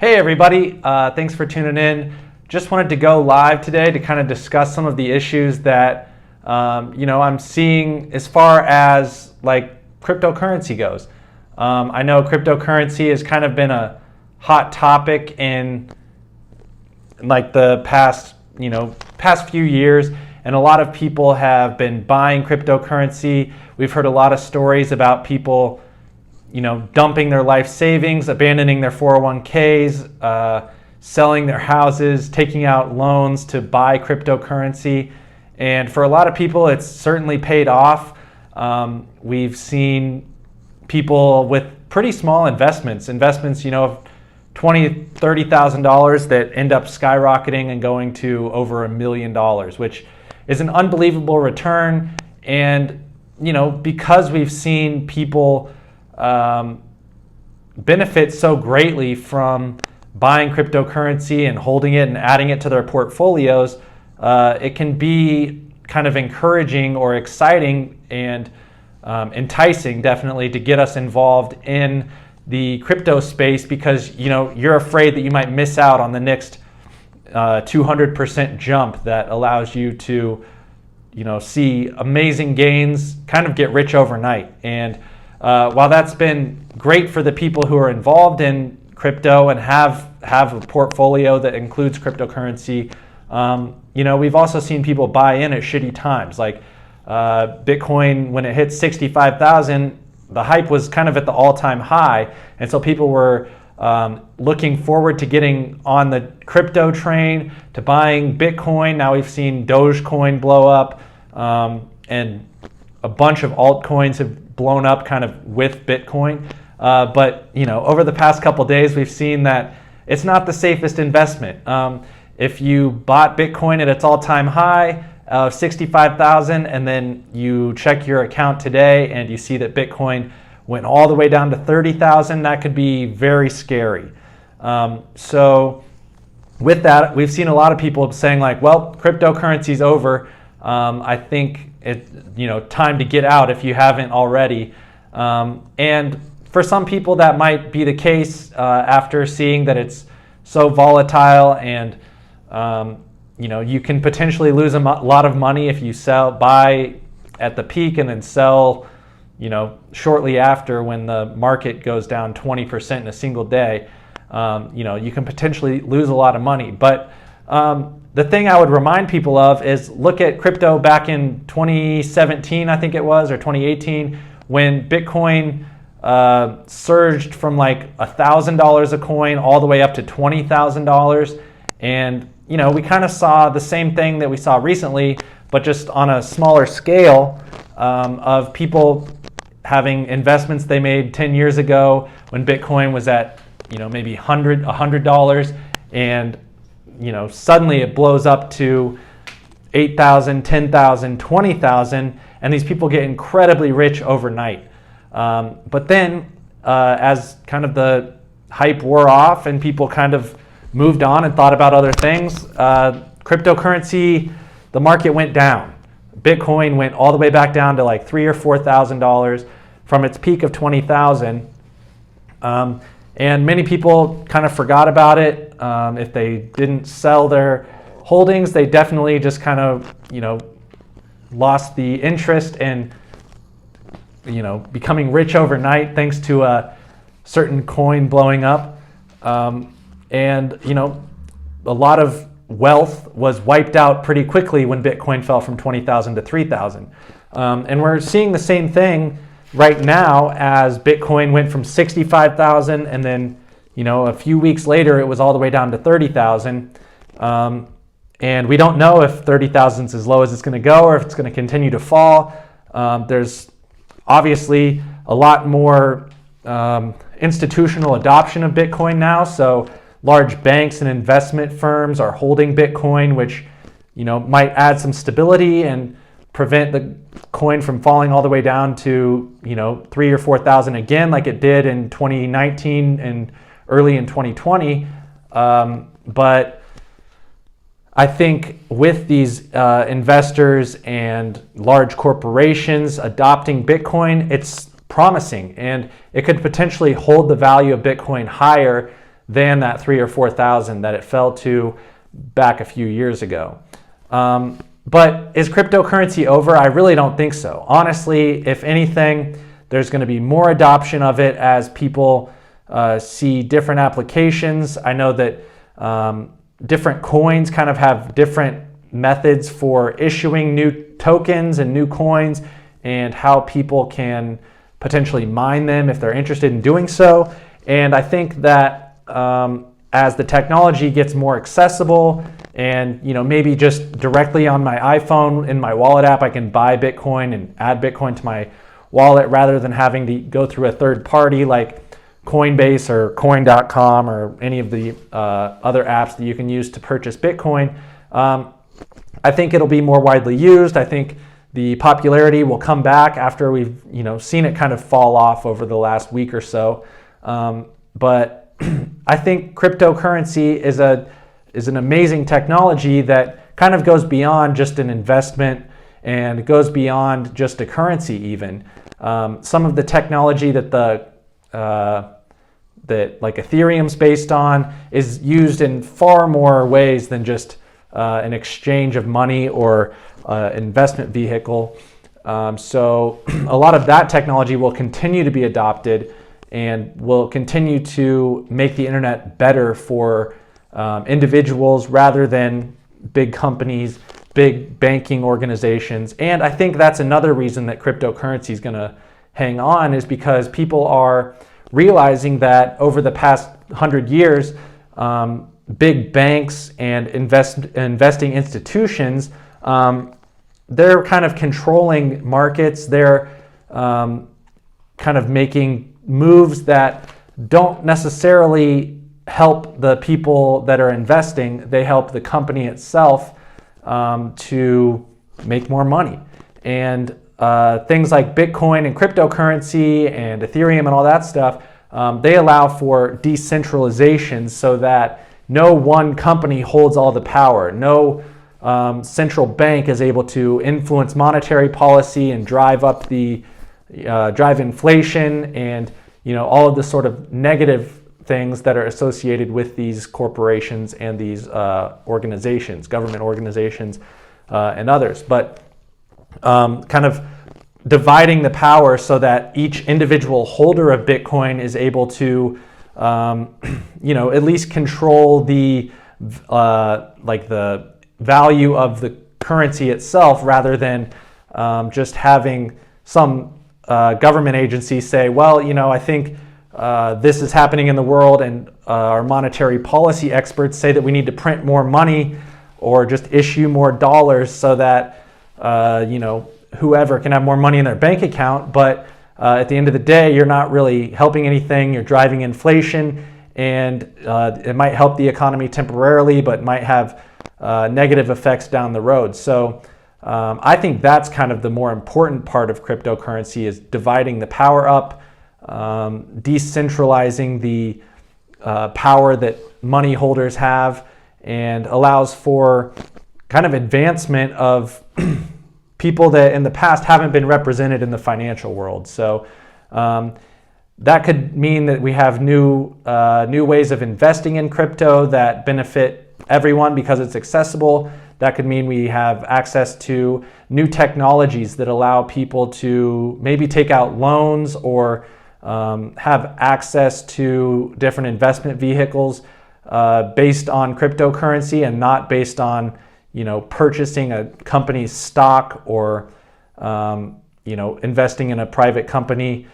Hey everybody, thanks for tuning in. Just wanted to go live today to kind of discuss some of the issues that I'm seeing as far as like cryptocurrency goes. I know cryptocurrency has kind of been a hot topic in like the past few years, and a lot of people have been buying cryptocurrency. We've heard a lot of stories about people dumping their life savings, abandoning their 401ks, selling their houses, taking out loans to buy cryptocurrency. And for a lot of people, it's certainly paid off. We've seen people with pretty small investments of $20,000, $30,000 that end up skyrocketing and going to over $1 million, which is an unbelievable return. And, because we've seen people benefit so greatly from buying cryptocurrency and holding it and adding it to their portfolios, it can be kind of encouraging or exciting and enticing, definitely, to get us involved in the crypto space, because you're afraid that you might miss out on the next 200% jump that allows you to see amazing gains, kind of get rich overnight. And while that's been great for the people who are involved in crypto and have a portfolio that includes cryptocurrency, we've also seen people buy in at shitty times. Like Bitcoin, when it hit 65,000, the hype was kind of at the all-time high, and so people were looking forward to getting on the crypto train, to buying Bitcoin. Now we've seen Dogecoin blow up, and a bunch of altcoins have blown up kind of with Bitcoin. But over the past couple days, we've seen that it's not the safest investment. If you bought Bitcoin at its all-time high of 65,000, and then you check your account today and you see that Bitcoin went all the way down to 30,000, that could be very scary. So with that, we've seen a lot of people saying like, well, cryptocurrency's over. I think it's time to get out if you haven't already. And for some people that might be the case after seeing that it's so volatile, and you can potentially lose a lot of money if you buy at the peak and then sell shortly after, when the market goes down 20% in a single day. You can potentially lose a lot of money. But the thing I would remind people of is look at crypto back in 2017, I think it was, or 2018, when Bitcoin surged from like $1,000 a coin all the way up to $20,000. And, we kind of saw the same thing that we saw recently, but just on a smaller scale, of people having investments they made 10 years ago when Bitcoin was at, maybe $100, and suddenly it blows up to 8,000, 10,000, 20,000, and these people get incredibly rich overnight. But then as kind of the hype wore off and people kind of moved on and thought about other things, cryptocurrency, the market went down. Bitcoin went all the way back down to like $3,000 or $4,000 from its peak of 20,000. And many people kind of forgot about it. If they didn't sell their holdings, they definitely just kind of, lost the interest in, becoming rich overnight thanks to a certain coin blowing up. And a lot of wealth was wiped out pretty quickly when Bitcoin fell from 20,000 to 3,000. And we're seeing the same thing right now, as Bitcoin went from 65,000, and then a few weeks later it was all the way down to 30,000. And we don't know if 30,000 is as low as it's going to go, or if it's going to continue to fall. There's obviously a lot more institutional adoption of Bitcoin now, so large banks and investment firms are holding Bitcoin, which might add some stability and prevent the coin from falling all the way down to 3,000 or 4,000 again, like it did in 2019 and early in 2020. But I think with these investors and large corporations adopting Bitcoin, it's promising, and it could potentially hold the value of Bitcoin higher than that 3,000 or 4,000 that it fell to back a few years ago. But is cryptocurrency over? I really don't think so. Honestly, if anything, there's going to be more adoption of it as people see different applications. I know that different coins kind of have different methods for issuing new tokens and new coins, and how people can potentially mine them if they're interested in doing so. And I think that as the technology gets more accessible, and maybe just directly on my iPhone in my wallet app, I can buy Bitcoin and add Bitcoin to my wallet rather than having to go through a third party like Coinbase or coin.com or any of the other apps that you can use to purchase Bitcoin. I think it'll be more widely used. I think the popularity will come back after we've seen it kind of fall off over the last week or so. But I think cryptocurrency is an amazing technology that kind of goes beyond just an investment, and it goes beyond just a currency even. Some of the technology that that like Ethereum's based on is used in far more ways than just an exchange of money or investment vehicle. So a lot of that technology will continue to be adopted and will continue to make the internet better for individuals rather than big companies, big banking organizations. And I think that's another reason that cryptocurrency is going to hang on, is because people are realizing that over the past 100 years, big banks and investing institutions, they're kind of controlling markets. They're kind of making moves that don't necessarily help the people that are investing. They help the company itself to make more money. And things like Bitcoin and cryptocurrency and Ethereum and all that stuff, they allow for decentralization so that no one company holds all the power. No central bank is able to influence monetary policy and drive up drive inflation and all of the sort of negative things that are associated with these corporations and these organizations, government organizations, and others. But kind of dividing the power so that each individual holder of Bitcoin is able to, at least control the value of the currency itself, rather than just having some government agency say, well, I think this is happening in the world, and our monetary policy experts say that we need to print more money or just issue more dollars so that whoever can have more money in their bank account. But at the end of the day, you're not really helping anything. You're driving inflation, and it might help the economy temporarily, but might have negative effects down the road. So I think that's kind of the more important part of cryptocurrency, is dividing the power up, decentralizing the power that money holders have, and allows for kind of advancement of people that in the past haven't been represented in the financial world. So that could mean that we have new ways of investing in crypto that benefit everyone because it's accessible. That could mean we have access to new technologies that allow people to maybe take out loans or have access to different investment vehicles based on cryptocurrency, and not based on purchasing a company's stock or investing in a private company.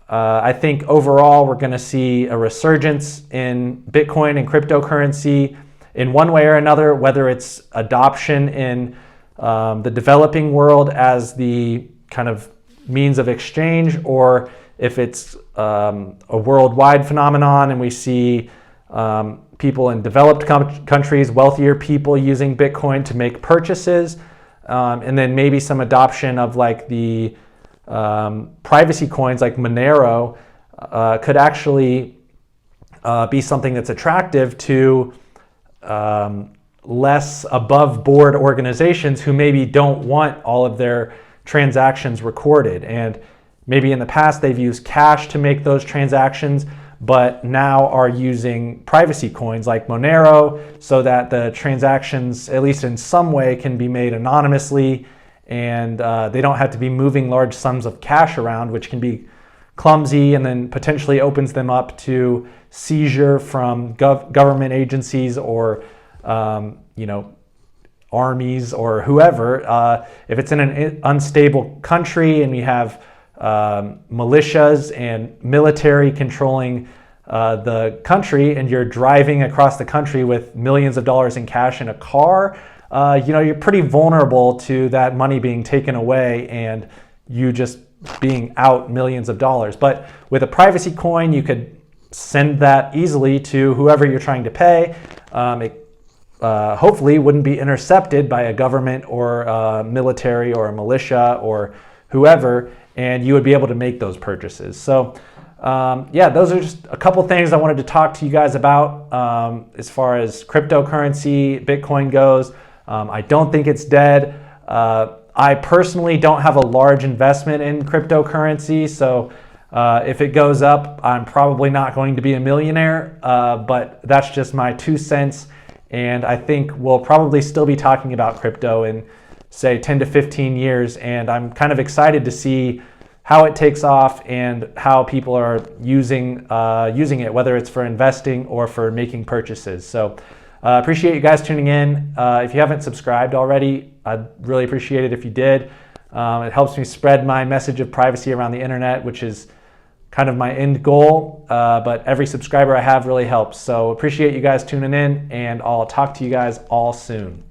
I think overall we're going to see a resurgence in Bitcoin and cryptocurrency in one way or another, whether it's adoption in the developing world as the kind of means of exchange, or if it's a worldwide phenomenon and we see people in developed countries, wealthier people, using Bitcoin to make purchases, and then maybe some adoption of like the privacy coins like Monero could actually be something that's attractive to less above board organizations who maybe don't want all of their transactions recorded. And maybe in the past they've used cash to make those transactions, but now are using privacy coins like Monero so that the transactions, at least in some way, can be made anonymously, and they don't have to be moving large sums of cash around, which can be clumsy and then potentially opens them up to seizure from government agencies or armies or whoever. If it's in an unstable country and we have militias and military controlling the country, and you're driving across the country with millions of dollars in cash in a car, you're pretty vulnerable to that money being taken away and you just being out millions of dollars. But with a privacy coin, you could send that easily to whoever you're trying to pay. It hopefully wouldn't be intercepted by a government or a military or a militia or whoever, and you would be able to make those purchases. So those are just a couple things I wanted to talk to you guys about as far as cryptocurrency, Bitcoin goes. I don't think it's dead. I personally don't have a large investment in cryptocurrency, so if it goes up, I'm probably not going to be a millionaire, but that's just my 2 cents. And I think we'll probably still be talking about crypto in, say, 10 to 15 years. And I'm kind of excited to see how it takes off and how people are using it, whether it's for investing or for making purchases. So appreciate you guys tuning in. If you haven't subscribed already, I'd really appreciate it if you did. It helps me spread my message of privacy around the internet, which is kind of my end goal, but every subscriber I have really helps. So appreciate you guys tuning in, and I'll talk to you guys all soon.